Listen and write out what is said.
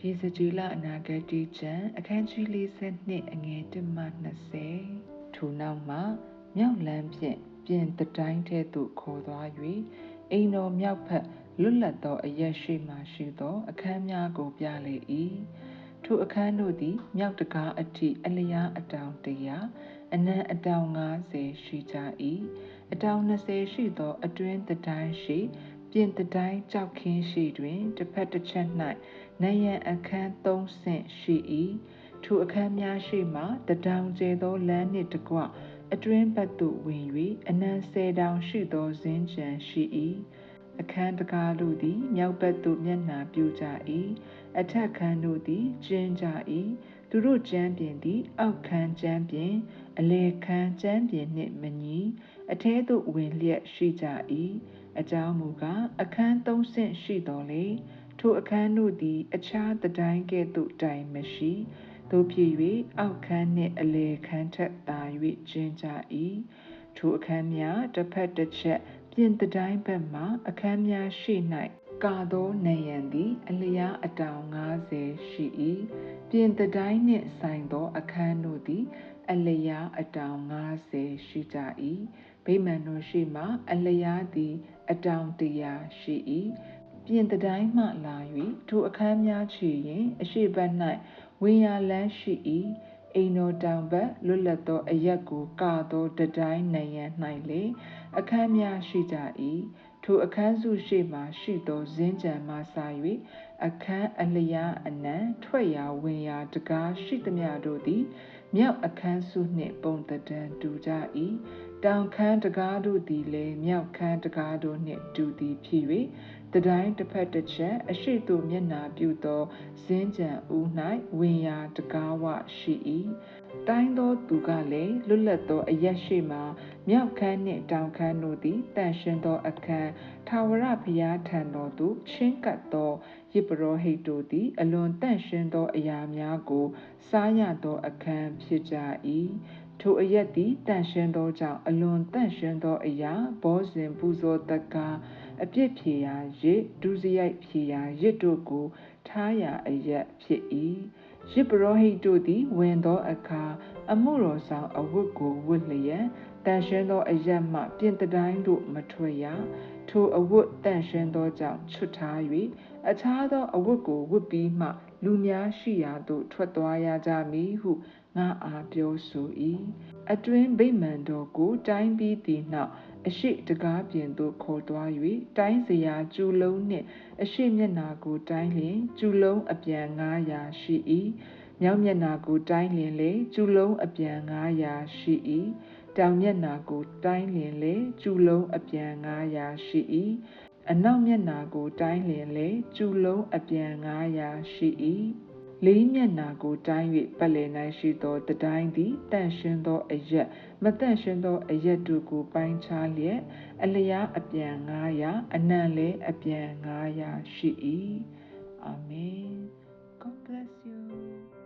ရေစကြည်လအနာဂတ်တိကျမ်းအခန်းကြီး42အငယ်1မှ20ထိုနောက်မှမြောက်လမ်းဖြင့်ပြင်တတိုင်းထဲသို့ခေါ်သွား၍အိမ်တော်မြောက်ဘက်လွတ်လပ်သောအရက်ရှိမှရှိသောအခန်းများကိုပြလေ၏ထိုအခန်းတို့သည်မြောက်တကားအထိအလျားအတောင်100အနံအတောင်90ရှိကြ၏အတောင်20ရှိသောအတွင်းတတိုင်းရှိပြင်တတိုင်းကြောက်ခင်းရှိတွင်တစ်ဖက်တစ်ချက်၌နယံအခန်း3ဆင့်ရှိ၏ထိုအခန်းများရှိမှတတောင်ကျဲသောလမ်းနှင့်တကွအတွင်းဘက်သို့ဝင်၍အနံ10တောင်ရှိသောဇင်းကြံရှိ၏အခန်းတကားတို့သည်မြောက်ဘက်သို့မျက်နှာပြုကြ၏အထက်ခန်းတို့သည်ကျင်းကြ၏သူတို့ကျမ်းပြင်သည်အောက်ခန်းကျမ်းပြင်အလယ်ခန်းကျမ်းပြင်နှင့်မညီအထဲသို့ဝင်လျက်ရှိကြ၏အကြောင်းမူကားအခန်း3ဆင့်ရှိတော်လေထိုအခန်းတို့သည်အခြားတတိုင်းကဲ့သို့တိုင်မရှိသို့ဖြစ်၍အောက်ခန်းနှင့်အလယ်ခန်းထက်သာ၍ကျင်းကြ၏ထိုအခန်းများတစ်ဖက်တစ်ချက်ပြင်တတိုင်းဘက်မှအခန်းများရှိ၌ကာသောနံရံသည်အလျားအတောင်90ရှိ၏ပြင်တတိုင်းနှင့်ဆိုင်သောအခန်းတို့သည်အလျားအတောင်90ရှိကြ၏ဗိမာန်တော်ရှိမှအလျားသည်အတောင်100ရှိ၏ပြင်တတိုင်းမှလာ၍ထိုအခန်းများချီရင်အရှိဘက်၌ဝင်ရာလမ်းရှိ၏အိမ်တော်တောင်ဘက်လွတ်လပ်သောအရက်ကိုကာသောတတိုင်းနံရံ၌လေအခန်းများရှိကြ၏ထိုအခန်းစုရှိမှရှိသောဇင်းကြံမှစ၍အခန်းအလျားအနံထွက်ရာဝင်ရာတကားရှိသမျှတို့သည်မြောက်အခန်းစုနှင့်ပုံသဏ္ဍာန်တူကြ၏တောင်ခန်းတကားတို့သည်လည်းမြောက်ခန်းတကားတို့နှင့်တူသည်ဖြစ်၍တတိုင်းတစ်ဖက်တစ်ချက်အရှိသို့မျက်နှာပြုသောဇင်းကြံဦး၌ဝင်ရာတကားဝရှိ၏တိုင်းသောသူကလည်းလွတ်လပ်သောအရက်ရှိမှမြောက်ခန်းနှင့်တောင်ခန်းတို့သည်တန်ရှင်းသောအခန်းထာဝရဘုရားထံတော်သို့ချင်းကပ်သောယဇ်ပုရောဟိတ်တို့သည်အလွန်တန်ရှင်းသောအရာများကိုစားရသောအခန်းဖြစ်ကြ၏ထိုအရက်သည်တန်ရှင်းသောကြောင့်အလွန်တန်ရှင်းသောအရာဘောဇဉ်ပူဇော်တကားအပြစ်ဖြေရာရစ်ဒုစရိုက်ဖြေရာရစ်တို့ကိုထားရာအရက်ဖြစ်၏ယဇ်ပုရောဟိတ်တို့သည်ဝင်သောအခါအမှုတော်ဆောင်အဝတ်ကိုဝတ်လျက်တန်ရှင်းသောအရက်မှပြင်တတိုင်းသို့မထွက်ရထိုအဝတ်တန်ရှင်းသောကြောင့်ချွတ်ထား၍အခြားသောအဝတ်ကိုဝတ်ပြီးမှလူများရှိရာသို့ထွက်သွားရကြမည်ဟုငါအားပြောဆို၏အတွင်းဗိမာန်တော်ကိုတိုင်းပြီးသည့်နောက်အရှိတကားပြင်သို့ခေါ်သွား၍တိုင်းစရာကျူလုံးနှင့်အရှိမျက်နှာကိုတိုင်းလျင်ကျူလုံးအပြန်900ရှိ၏မြောက်မျက်နှာကိုတိုင်းလျင်လေကျူလုံးအပြန်900ရှိ၏တောင်မျက်နှာကိုတိုင်းလျင်လေကျူလုံးအပြန်900ရှိ၏အနောက်မျက်နှာကိုတိုင်းလျင်လေကျူလုံးအပြန်900ရှိ၏လေးမျက်နှာကိုတိုင်း၍ပတ်လည်၌ရှိသောတတိုင်းသည်တန့်ရှင်းသောအရက်မတန့်ရှင်းသောအရက်တို့ကိုပိုင်းခြားလျက်အလျားအပြန်900အနံလည်းအပြန်900ရှိ၏အာမင် God bless you